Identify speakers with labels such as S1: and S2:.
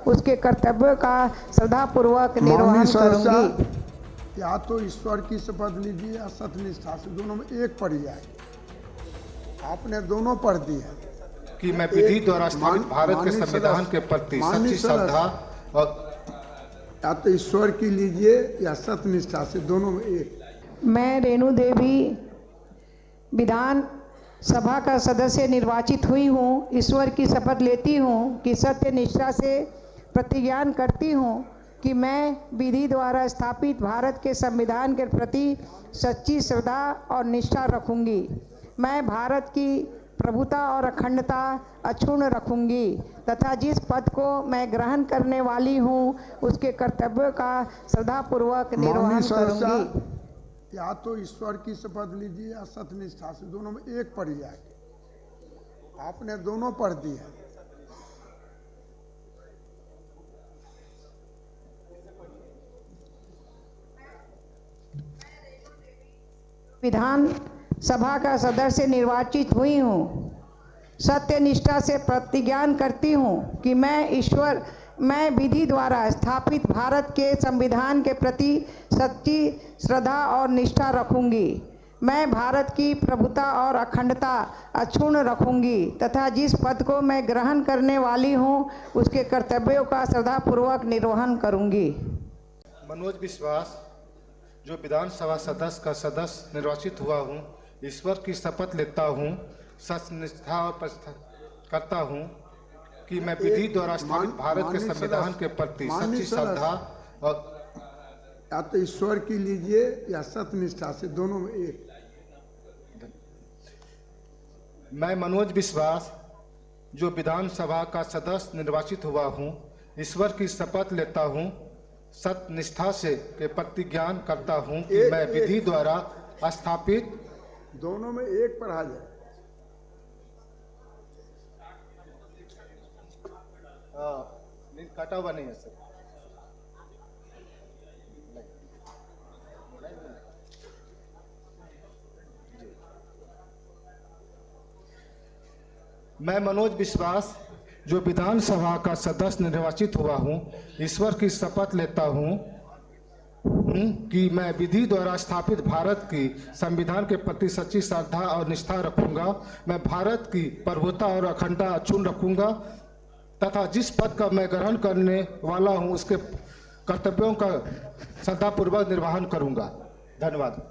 S1: उसके कर्तव्यों का श्रद्धापूर्वक निर्वहन करूंगी।
S2: या तो ईश्वर की शपथ लीजिए या सत्यनिष्ठा से, दोनों में एक पढ़ जाए। आपने दोनों पढ़ दी है
S3: कि मैं विधि द्वारा स्थापित भारत के संविधान के प्रति सच्ची श्रद्धा और
S2: या तो ईश्वर की लीजिए या सत्यनिष्ठा से, दोनों में एक।
S1: मैं रेणु देवी विधान सभा का सदस्य निर्वाचित हुई हूँ। ईश्वर की शपथ लेती हूँ कि सत्य निष्ठा से प्रतिज्ञान करती हूँ कि मैं विधि द्वारा स्थापित भारत के संविधान के प्रति सच्ची श्रद्धा और निष्ठा रखूंगी। मैं भारत की प्रभुता और अखंडता अक्षुण्ण रखूंगी तथा जिस पद को मैं ग्रहण करने वाली हूँ उसके कर्तव्यों का श्रद्धापूर्वक निर्वहन करूंगी।
S2: या तो ईश्वर की शपथ लीजिए या सत्यनिष्ठा से, दोनों में एक पढ़ जाए। आपने दोनों पढ़ दी है।
S1: विधान सभा का सदस्य निर्वाचित हुई हूँ। सत्य निष्ठा से प्रतिज्ञान करती हूँ कि मैं विधि द्वारा स्थापित भारत के संविधान के प्रति सच्ची श्रद्धा और निष्ठा रखूंगी। मैं भारत की प्रभुता और अखंडता अक्षुण्ण रखूंगी तथा जिस पद को मैं ग्रहण करने वाली हूँ उसके कर्तव्यों का श्रद्धापूर्वक निर्वहन करूंगी।
S3: मनोज विश्वास, जो विधानसभा सदस्य का सदस्य निर्वाचित हुआ हूँ, ईश्वर की शपथ लेता हूँ, सत्यनिष्ठा और करता हूँ कि मैं विधि द्वारा स्थापित भारत के संविधान के प्रति सच्ची श्रद्धा और
S2: या तो ईश्वर की लीजिए या सत्यनिष्ठा से, दोनों में एक।
S3: मैं मनोज विश्वास, जो विधानसभा का सदस्य निर्वाचित हुआ हूँ, ईश्वर की शपथ लेता हूँ, सत्यनिष्ठा से के प्रतिज्ञान करता हूँ कि मैं विधि द्वारा स्थापित,
S2: दोनों में एक पढ़ा जाए।
S3: काटा हुआ नहीं है सर। मैं मनोज विश्वास, जो विधानसभा का सदस्य निर्वाचित हुआ हूँ, ईश्वर की शपथ लेता हूँ कि मैं विधि द्वारा स्थापित भारत की संविधान के प्रति सच्ची श्रद्धा और निष्ठा रखूंगा। मैं भारत की प्रभुता और अखंडता अक्षुण्ण रखूंगा तथा जिस पद का मैं ग्रहण करने वाला हूं उसके कर्तव्यों का श्रद्धापूर्वक निर्वहन करूंगा। धन्यवाद।